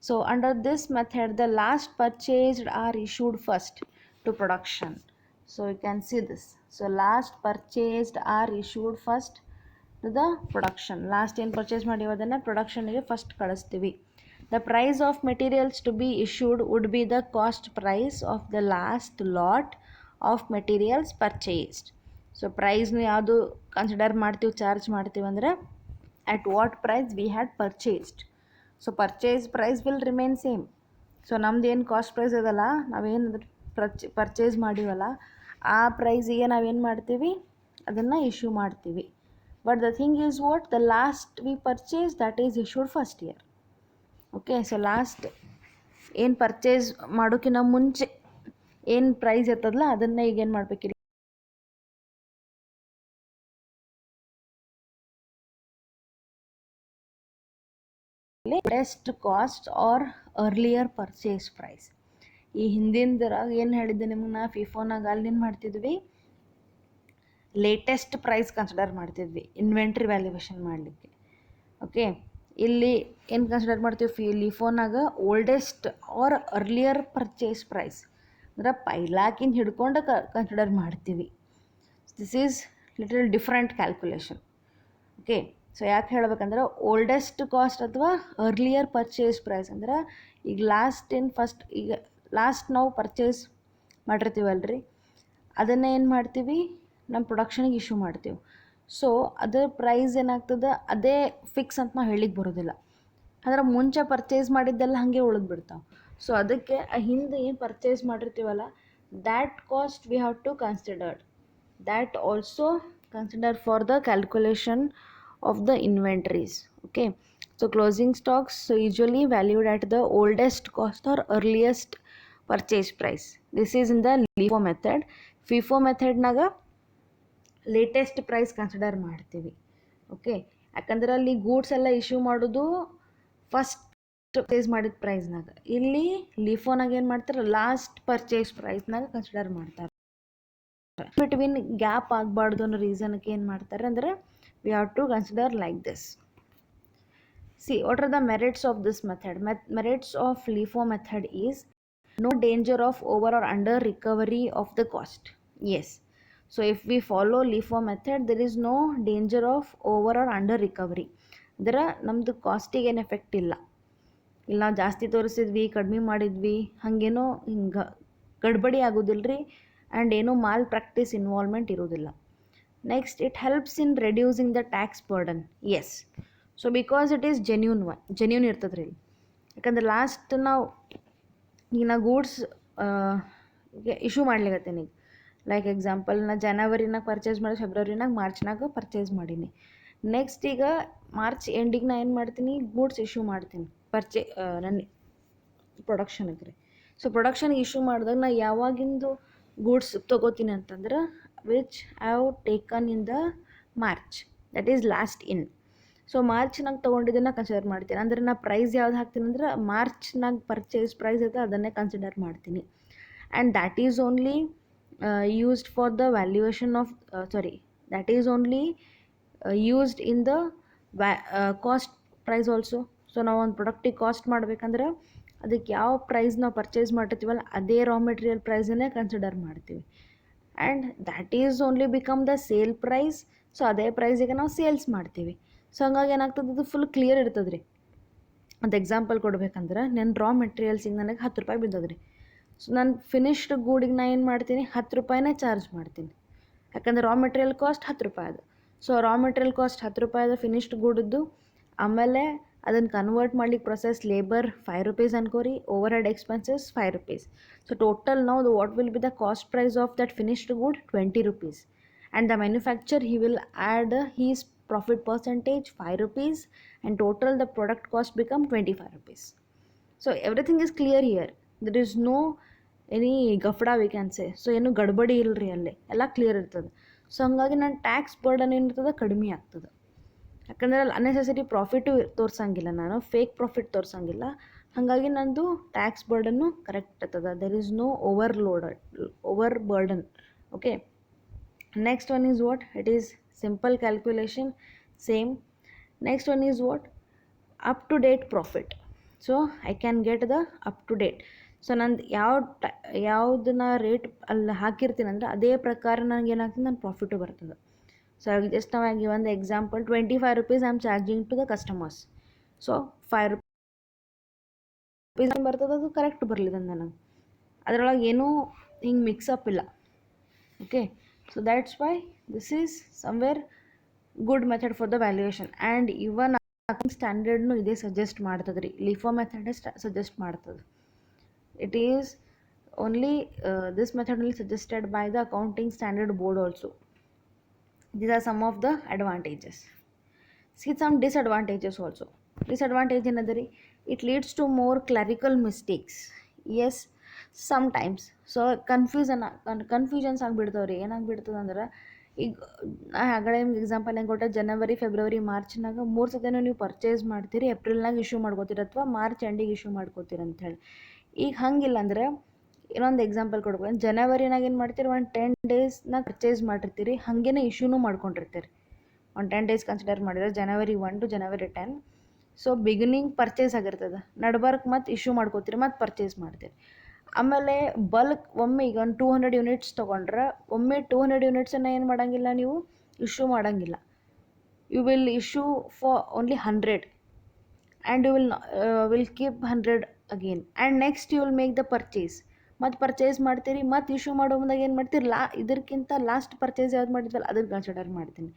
So under this method the last purchased are issued first to production. So you can see this. So last purchased are issued first to the production. Last ಏನು purchase ಮಾಡಿವ ಅದನ್ನು ಪ್ರೊಡಕ್ಷನ್ಗೆ first ಕಳಿಸ್ತೀವಿ. The price of materials to be issued would be the cost price of the last lot of materials purchased. So ಪ್ರೈಸ್ನು ಯಾವುದು consider ಮಾಡ್ತೀವಿ, charge ಮಾಡ್ತೀವಿ ಅಂದರೆ at what price we had purchased. So purchase price will remain same. So ನಮ್ದು ಏನು cost price ಅದಲ್ಲ, ನಾವೇನು purchase ಮಾಡಿವಲ್ಲ ಆ ಪ್ರೈಸಿಗೆ ನಾವೇನು ಮಾಡ್ತೀವಿ ಅದನ್ನು ಇಶ್ಯೂ ಮಾಡ್ತೀವಿ. But the thing is what, the last we purchase that is issued first year. Okay, so last ಏನು ಪರ್ಚೇಸ್ ಮಾಡೋಕ್ಕಿಂತ ಮುಂಚೆ ಏನು ಪ್ರೈಸ್ ಇರ್ತದಲ್ಲ ಅದನ್ನು ಈಗ ಏನು ಮಾಡ್ಬೇಕಿರಿ, latest cost or earlier purchase price. ಈ ಹಿಂದಿಂದ್ರಾಗ ಏನು ಹೇಳಿದ್ದೆ ನಿಮ್ಗೆ, ನಾ ಫಿಫೋನಾಗ ಅಲ್ಲಿ ಏನು ಮಾಡ್ತಿದ್ವಿ, ಲೇಟೆಸ್ಟ್ ಪ್ರೈಸ್ ಕನ್ಸಿಡರ್ ಮಾಡ್ತಿದ್ವಿ ಇನ್ವೆಂಟ್ರಿ ವ್ಯಾಲ್ಯೂಯೇಷನ್ ಮಾಡಲಿಕ್ಕೆ. ಓಕೆ, ಇಲ್ಲಿ ಏನು ಕನ್ಸಿಡರ್ ಮಾಡ್ತೀವಿ, LIFOನಾಗ oldest or earlier purchase price ಅಂದ್ರೆ ಪೈಲಾಕಿಂದ ಹಿಡ್ಕೊಂಡು ಕನ್ಸಿಡರ್ ಮಾಡ್ತೀವಿ. This is little different calculation. Okay, so ಯಾಕೆ ಹೇಳ್ಬೇಕಂದ್ರೆ ಓಲ್ಡೆಸ್ಟ್ ಕಾಸ್ಟ್ ಅಥವಾ ಅರ್ಲಿಯರ್ ಪರ್ಚೇಸ್ ಪ್ರೈಸ್ ಅಂದ್ರೆ ಈಗ ಲಾಸ್ಟ್ ಇನ್ ಫಸ್ಟ್, ಈಗ ಲಾಸ್ಟ್ ನಾವು ಪರ್ಚೇಸ್ ಮಾಡಿರ್ತೀವಲ್ರಿ ಅದನ್ನು ಏನು ಮಾಡ್ತೀವಿ ನಮ್ಮ ಪ್ರೊಡಕ್ಷನಿಗೆ ಇಶ್ಯೂ ಮಾಡ್ತೀವಿ. ಸೊ ಅದರ ಪ್ರೈಸ್ ಏನಾಗ್ತದೆ ಅದೇ ಫಿಕ್ಸ್ ಅಂತ ನಾವು ಹೇಳಿಕ್ಕೆ ಬರೋದಿಲ್ಲ, ಅಂದ್ರೆ ಮುಂಚೆ ಪರ್ಚೇಸ್ ಮಾಡಿದ್ದೆಲ್ಲ ಹಾಗೆ ಉಳಿದ್ಬಿಡ್ತಾವೆ. ಸೊ ಅದಕ್ಕೆ ಹಿಂದೆ ಏನು ಪರ್ಚೇಸ್ ಮಾಡಿರ್ತೀವಲ್ಲ that cost we have to considered, that also consider for the calculation of the inventories. Okay, so closing stocks so usually valued at the oldest cost or earliest purchase price. This is in the LIFO method. FIFO ಮೆಥಡ್ನಾಗ latest price consider ಮಾಡ್ತೀವಿ. Okay, ಯಾಕಂದ್ರೆ ಅಲ್ಲಿ goods ಎಲ್ಲ issue ಮಾಡೋದು first purchase ಮಾಡಿದ ಪ್ರೈಸ್ನಾಗ, ಇಲ್ಲಿ LIFOನಾಗ ಏನು ಮಾಡ್ತಾರೆ ಲಾಸ್ಟ್ ಪರ್ಚೇಸ್ ಪ್ರೈಸ್ನಾಗ ಕನ್ಸಿಡರ್ ಮಾಡ್ತಾರೆ. ಬಿಟ್ವೀನ್ ಗ್ಯಾಪ್ ಆಗಬಾರ್ದು ಅನ್ನೋ ರೀಸನ್ಗೆ ಏನು ಮಾಡ್ತಾರೆ ಅಂದರೆ we have to consider like this. See, what are the merits of this method? Merits of LIFO method is no danger of over or under recovery of the cost. Yes, so if we follow LIFO method there is no danger of over or under recovery. ಅಂದ್ರೆ ನಮ್ಮದು ಕಾಸ್ಟಿಗೆ ಏನು effect ಇಲ್ಲ. ಇಲ್ಲ ನಾವು ಜಾಸ್ತಿ ತೋರಿಸಿದ್ವಿ ಕಡಿಮೆ ಮಾಡಿದ್ವಿ ಹಾಗೇನೋ ಹಿಂಗೆ ಗಡ್ಬಡಿ ಆಗೋದಿಲ್ಲ ರೀ, ಆ್ಯಂಡ್ ಏನೋ ಮಾಲ್ ಪ್ರಾಕ್ಟೀಸ್ ಇನ್ವಾಲ್ವ್ಮೆಂಟ್ ಇರೋದಿಲ್ಲ. Next, it helps in reducing the tax burden. Yes, so because it is genuine ಇರ್ತದೆ ರೀ. ಯಾಕಂದ್ರೆ ಲಾಸ್ಟ್ ನಾವು ಈಗ ನಾ ಗೂಡ್ಸ್ ಇಶ್ಯೂ ಮಾಡ್ಲಿಕತ್ತೀನಿ. ಈಗ ಲೈಕ್ ಎಕ್ಸಾಂಪಲ್ ನಾ ಜನವರಿನಾಗ ಪರ್ಚೇಸ್ ಮಾಡಿ ಫೆಬ್ರವರಿನಾಗ ಮಾರ್ಚ್ನಾಗ ಪರ್ಚೇಸ್ ಮಾಡೀನಿ. ನೆಕ್ಸ್ಟ್ ಈಗ ಮಾರ್ಚ್ ಎಂಡಿಗೆ ನಾ ಏನು ಮಾಡ್ತೀನಿ, ಗೂಡ್ಸ್ ಇಶ್ಯೂ ಮಾಡ್ತೀನಿ ನನ್ನ ಪ್ರೊಡಕ್ಷನ್ಗೆ ರೀ. ಸೊ ಪ್ರೊಡಕ್ಷನ್ಗೆ ಇಶ್ಯೂ ಮಾಡಿದಾಗ ನಾ ಯಾವಾಗಿಂದು ಗೂಡ್ಸ್ ತೊಗೋತೀನಿ ಅಂತಂದ್ರೆ which I have taken in the March, that is last in. So ಮಾರ್ಚ್ನಾಗ ತೊಗೊಂಡಿದ್ದನ್ನು ಕನ್ಸಿಡರ್ ಮಾಡ್ತೀನಿ. ಅಂದರೆ ನಾ ಪ್ರೈಸ್ ಯಾವ್ದು ಹಾಕ್ತೀನಿ ಅಂದ್ರೆ ಮಾರ್ಚ್ನಾಗ ಪರ್ಚೇಸ್ ಪ್ರೈಸ್ ಐತೆ ಅದನ್ನೇ ಕನ್ಸಿಡರ್ ಮಾಡ್ತೀನಿ. And that is only used for the valuation of that is only used in the cost price also. So ನಾವು ಒಂದು ಪ್ರಾಡಕ್ಟಿಗೆ ಕಾಸ್ಟ್ ಮಾಡ್ಬೇಕಂದ್ರೆ ಅದಕ್ಕೆ ಯಾವ ಪ್ರೈಸ್ ನಾವು ಪರ್ಚೇಸ್ ಮಾಡಿರ್ತೀವಲ್ಲ ಅದೇ ರಾ ಮೆಟೀರಿಯಲ್ ಪ್ರೈಸನ್ನೇ ಕನ್ಸಿಡರ್ ಮಾಡ್ತೀವಿ. And that is only become the sale price. So ಅದೇ ಪ್ರೈಸಿಗೆ ನಾವು ಸೇಲ್ಸ್ ಮಾಡ್ತೀವಿ. ಸೊ ಹಂಗಾಗಿ ಏನಾಗ್ತದೆ, ಅದು ಫುಲ್ ಕ್ಲಿಯರ್ ಇರ್ತದೆ ರೀ. ಒಂದು ಎಕ್ಸಾಂಪಲ್ ಕೊಡ್ಬೇಕಂದ್ರೆ ನನ್ನ ರಾ ಮೆಟೀರಿಯಲ್ಸಿಗೆ ನನಗೆ 10 ರೂಪಾಯಿ ಬಿದ್ದದ್ರಿ. ಸೊ ನಾನು ಫಿನಿಶ್ಡ್ ಗೂಡಿಗೆ ನಾನು ಏನು ಮಾಡ್ತೀನಿ, 10 ರೂಪಾಯಿನೇ ಚಾರ್ಜ್ ಮಾಡ್ತೀನಿ. ಯಾಕಂದರೆ ರಾ ಮೆಟೀರಿಯಲ್ ಕಾಸ್ಟ್ 10 ರೂಪಾಯಿ ಅದು. ಸೊ ರಾ ಮೆಟೀರಿಯಲ್ ಕಾಸ್ಟ್ 10 ರೂಪಾಯಿ ಅದು ಫಿನಿಶ್ಡ್ ಗೂಡದ್ದು. ಆಮೇಲೆ ಅದನ್ನು ಕನ್ವರ್ಟ್ ಮಾಡ್ಲಿಕ್ಕೆ ಪ್ರೊಸೆಸ್ ಲೇಬರ್ 5 ರೂಪೀಸ್ ಅನ್ಕೋರಿ, overhead expenses 5 rupees. So total ನಾವು what will be the cost price of that finished good 20 rupees. And the manufacture he will add his profit percentage 5 rupees, and total the product cost become 25 rupees. So everything is clear here. There is no any ಗಫ್ಡಾ we can say. So ಏನು ಗಡ್ಬಡಿ ಇಲ್ಲರಿ, ಅಲ್ಲಿ ಎಲ್ಲ clear ಇರ್ತದೆ. So ಹಂಗಾಗಿ ನನ್ನ tax burden ಏನಿರ್ತದೆ ಕಡಿಮೆ ಆಗ್ತದೆ. ಯಾಕಂದರೆ ಅಲ್ಲಿ ಅನ್ನೆಸೆಸರಿ ಪ್ರಾಫಿಟು ತೋರಿಸಂಗಿಲ್ಲ, ನಾನು ಫೇಕ್ ಪ್ರಾಫಿಟ್ ತೋರಿಸಂಗಿಲ್ಲ. ಹಾಗಾಗಿ ನಂದು ಟ್ಯಾಕ್ಸ್ ಬರ್ಡನ್ನು ಕರೆಕ್ಟ್ ಇರ್ತದೆ. There is no over burden. Okay, next one is what? It is simple calculation, same. Next one is what? Up to date profit. So I can get the up to date. So ನಂದು ಯಾವುದನ್ನ rate ಅಲ್ಲಿ ಹಾಕಿರ್ತೀನಿ ಅಂದರೆ ಅದೇ ಪ್ರಕಾರ ನನಗೆ ಏನಾಗ್ತದೆ, ನನ್ನ ಪ್ರಾಫಿಟು ಬರ್ತದೆ. ಸೊ ಜಸ್ಟ್ ನಾವು ಆಗಿ ಒಂದು example 25 rupees I am charging to the customers. So 5 rupees ಬರ್ತದೆ, ಅದು ಕರೆಕ್ಟ್ ಬರಲಿದೆ ನನಗೆ. ಅದರೊಳಗೆ ಏನೂ ಹಿಂಗೆ ಮಿಕ್ಸಪ್ ಇಲ್ಲ. Okay, so that's why this is somewhere good method for the valuation. And even accounting standard nu ide suggest ಮಾಡ್ತದ್ರಿ, LIFO method suggest ಮಾಡ್ತದೆ. It is only this method only suggested by the accounting standard board also. These are some of the advantages. See some disadvantages also. Disadvantage ಏನದರಿ, it leads to more clerical mistakes. Yes, sometimes. So confusions ಆಗಿಬಿಡ್ತಾವ್ರಿ. ಏನಾಗ್ಬಿಡ್ತದೆ ಅಂದ್ರೆ, ಈಗ ನಾ ಆಗಲೇ ನಿಮ್ಗೆ example ಹೆಂಗೆ ಕೊಟ್ಟೆ, ಜನವರಿ ಫೆಬ್ರವರಿ ಮಾರ್ಚ್ನಾಗ 3 ಸತಿನೂ ನೀವು ಪರ್ಚೇಸ್ ಮಾಡ್ತೀರಿ, ಏಪ್ರಿಲ್ನಾಗ ಇಶ್ಯೂ ಮಾಡ್ಕೋತೀರಿ ಅಥವಾ ಮಾರ್ಚ್ ಎಂಡಿಗೆ ಇಶ್ಯೂ ಮಾಡ್ಕೋತೀರಿ ಅಂಥೇಳಿ. ಈಗ ಹಂಗಿಲ್ಲ ಅಂದ್ರೆ, ಇನ್ನೊಂದು ಎಕ್ಸಾಂಪಲ್ ಕೊಡ್ಬೇಕು, ಜನವರಿನಾಗ ಏನು ಮಾಡ್ತೀರಿ, ಒಂದು 10 ಡೇಸ್ನಾಗ ಪರ್ಚೇಸ್ ಮಾಡಿರ್ತೀರಿ, ಹಾಗೇನೆ ಇಶ್ಯೂನೂ ಮಾಡ್ಕೊಂಡಿರ್ತೀರಿ. ಒಂದು 10 ಡೇಸ್ ಕನ್ಸಿಡರ್ ಮಾಡಿದ್ರೆ ಜನವರಿ 1 to January 10. So beginning purchase ಆಗಿರ್ತದೆ, ನಡ್ಬರ್ಕ್ ಮತ್ತು ಇಶ್ಯೂ ಮಾಡ್ಕೋತೀರಿ, ಮತ್ತು ಪರ್ಚೇಸ್ ಮಾಡ್ತೀರಿ. ಆಮೇಲೆ ಬಲ್ಕ್ ಒಮ್ಮೆ ಈಗ ಒಂದು 200 ಯೂನಿಟ್ಸ್ ತೊಗೊಂಡ್ರೆ ಒಮ್ಮೆ 200 ಯೂನಿಟ್ಸನ್ನು ಏನು ಮಾಡೋಂಗಿಲ್ಲ, ನೀವು ಇಶ್ಯೂ ಮಾಡೋಂಗಿಲ್ಲ. You will issue for only 100 and you will keep 100 again. And next you will make the purchase. ಮತ್ತು ಪರ್ಚೇಸ್ ಮಾಡ್ತೀರಿ, ಮತ್ತು ಇಶ್ಯೂ ಮಾಡೋ ಮುಂದಾಗ ಏನು ಮಾಡ್ತೀರಿ, ಇದಕ್ಕಿಂತ ಲಾಸ್ಟ್ ಪರ್ಚೇಸ್ ಯಾವ್ದು ಮಾಡಿದ್ವಲ್ಲ ಅದನ್ನು ಕನ್ಸಿಡರ್ ಮಾಡ್ತೀನಿ.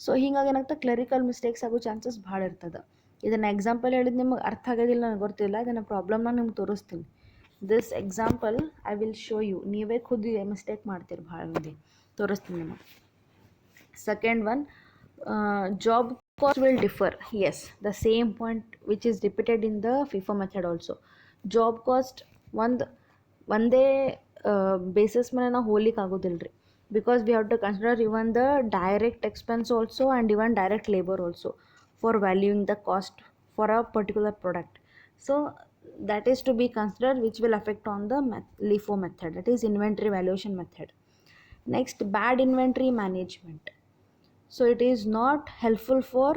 ಸೊ ಹೀಗಾಗಿ ಏನಾಗ್ತದೆ, ಕ್ಲರಿಕಲ್ ಮಿಸ್ಟೇಕ್ಸ್ ಆಗೋ ಚಾನ್ಸಸ್ ಭಾಳ ಇರ್ತದೆ. ಇದನ್ನು ಎಕ್ಸಾಂಪಲ್ ಹೇಳಿದ್ದು ನಿಮಗೆ ಅರ್ಥ ಆಗೋದಿಲ್ಲ, ನನಗೆ ಗೊತ್ತಿಲ್ಲ. ಇದನ್ನು ಪ್ರಾಬ್ಲಮ್ನ ನಿಮ್ಗೆ ತೋರಿಸ್ತೀನಿ. This example I will show you. ನೀವೇ ಖುದ್ದು ಮಿಸ್ಟೇಕ್ ಮಾಡ್ತೀರಿ ಭಾಳ ಮಂದಿ. ತೋರಿಸ್ತೀನಿ ನಿಮಗೆ. Second one, job cost will differ. Yes, the same point which is repeated in the FIFO method also. Job cost ಒಂದೇ ಬೇಸಿಸ್ ಮೇಲೆ ನಾವು ಹೋಗ್ಲಿಕ್ಕೆ ಆಗೋದಿಲ್ಲ ರೀ. Because we have to consider even the direct expense also and even direct labour also for valuing the cost for a particular product. So that is to be considered, which will affect on the LIFO method, that is inventory valuation method. Next, bad inventory management. So it is not helpful for,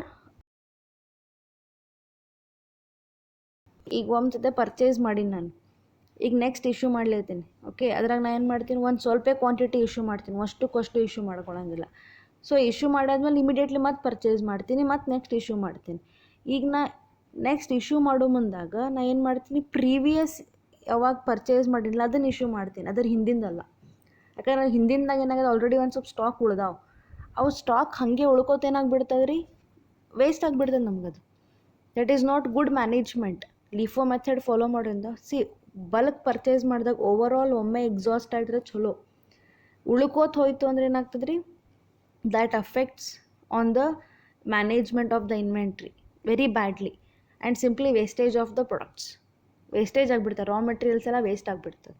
ಈಗ ಒಂದು ಸತಿ purchase ಮಾಡೀನಿ ನಾನು, ಈಗ next issue ಮಾಡ್ಲಿರ್ತೀನಿ. Okay, ಅದ್ರಾಗ ನಾನು ಏನು ಮಾಡ್ತೀನಿ, ಒಂದು ಸ್ವಲ್ಪ ಕ್ವಾಂಟಿಟಿ ಇಶ್ಯೂ ಮಾಡ್ತೀನಿ, ಅಷ್ಟಕ್ಕಷ್ಟು ಇಶ್ಯೂ ಮಾಡ್ಕೊಳಂಗಿಲ್ಲ. ಸೊ ಇಶ್ಯೂ ಮಾಡಾದ್ಮೇಲೆ ಇಮಿಡಿಯೇಟ್ಲಿ ಮತ್ತೆ ಪರ್ಚೇಸ್ ಮಾಡ್ತೀನಿ, ಮತ್ತು ನೆಕ್ಸ್ಟ್ ಇಶ್ಯೂ ಮಾಡ್ತೀನಿ. ಈಗ ನಾ ನೆಕ್ಸ್ಟ್ ಇಶ್ಯೂ ಮಾಡೋ ಮುಂದಾಗ ನಾನು ಏನು ಮಾಡ್ತೀನಿ, ಪ್ರೀವಿಯಸ್ ಯಾವಾಗ ಪರ್ಚೇಸ್ ಮಾಡಿಲ್ಲ ಅದನ್ನು ಇಶ್ಯೂ ಮಾಡ್ತೀನಿ, ಅದ್ರ ಹಿಂದಿಂದಲ್ಲ. ಯಾಕಂದ್ರೆ ಹಿಂದಿಂದಾಗ ಏನಾಗಿದೆ, ಆಲ್ರೆಡಿ ಒಂದು ಸ್ವಲ್ಪ ಸ್ಟಾಕ್ ಉಳ್ದಾವೆ, ಅವು ಸ್ಟಾಕ್ ಹಾಗೆ ಉಳ್ಕೋತೇನಾಗ್ಬಿಡ್ತದೆ ರೀ, ವೇಸ್ಟ್ ಆಗಿಬಿಡ್ತದೆ ನಮ್ಗದು. That is not good management. LIFO method follow ಮಾಡೋದ್ರಿಂದ, ಬಲ್ಕ್ ಪರ್ಚೇಸ್ ಮಾಡಿದಾಗ ಓವರ್ ಆಲ್ ಒಮ್ಮೆ ಎಕ್ಸಾಸ್ಟ್ ಆಗಿದ್ರೆ ಚಲೋ. ಉಳ್ಕೋತ ಹೋಯ್ತು ಅಂದ್ರೆ ಏನಾಗ್ತದೆ ರೀ, that affects on the management of the inventory very badly and simply wastage of the products. Wastage ಆಗಿಬಿಡ್ತಾರೆ, ರಾ ಮೆಟೀರಿಯಲ್ಸ್ ಎಲ್ಲ ವೇಸ್ಟ್ ಆಗಿಬಿಡ್ತದೆ.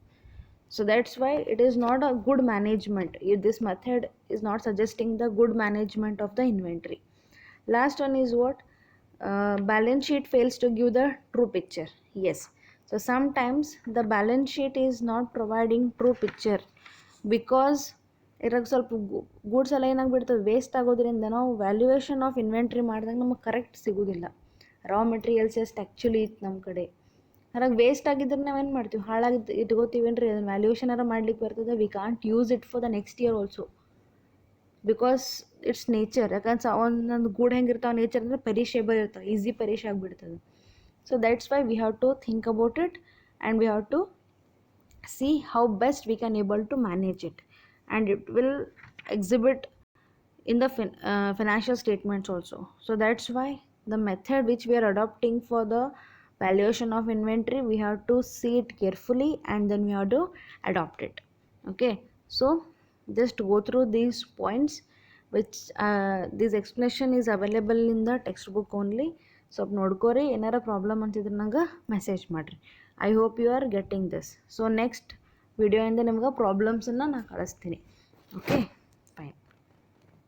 So that's why it is not a good management. This method is not suggesting the good management of the inventory. Last one is what? balance sheet fails to give the true picture. Yes, so sometimes the balance sheet is not providing true picture because ಇರಾಗ ಸ್ವಲ್ಪ goods ಎಲ್ಲ ಏನಾಗ್ಬಿಡ್ತದೆ waste ಆಗೋದ್ರಿಂದ ನಾವು valuation of inventory ಮಾಡಿದಾಗ ನಮಗೆ correct ಸಿಗೋದಿಲ್ಲ. Raw materials ಎಷ್ಟು actually ಇತ್ತು ನಮ್ಮ ಕಡೆ ಅದ್ರಾಗ ವೇಸ್ಟ್ ಆಗಿದ್ರೆ ನಾವೇನು ಮಾಡ್ತೀವಿ ಹಾಳಾಗಿ ಇಟ್ಕೋತೀವೇನ್ರಿ ಅದನ್ನು ವ್ಯಾಲ್ಯೂಯೇಷನ್ ಅರ ಮಾಡ್ಲಿಕ್ಕೆ ಬರ್ತದೆ. We can't use it for the next year also because its nature. ಯಾಕಂದ್ರೆ ಒಂದೊಂದು ಗೂಡ್ ಹೆಂಗಿರ್ತಾವೆ ನೇಚರ್ ಅಂದರೆ ಪೆರಿಷೇಬಲ್ ಇರ್ತಾವೆ, ಈಸಿ ಪೆರಿಶ್ ಆಗಿಬಿಡ್ತದೆ. So that's why we have to think about it and we have to see how best we can able to manage it, and it will exhibit in the financial statements also. So that's why the method which we are adopting for the valuation of inventory, we have to see it carefully and then we have to adopt it. Okay, so just go through these points which this explanation is available in the textbook only. ಸ್ವಲ್ಪ ನೋಡ್ಕೋರಿ, ಏನಾರ problem ಅಂತಿದ್ರೆ ನಂಗೆ message ಮಾಡಿರಿ. I hope you are getting this. So next ವಿಡಿಯೋಯಿಂದ ನಿಮ್ಗೆ ಪ್ರಾಬ್ಲಮ್ಸನ್ನು ನಾನು ಕಳಿಸ್ತೀನಿ. Okay, fine.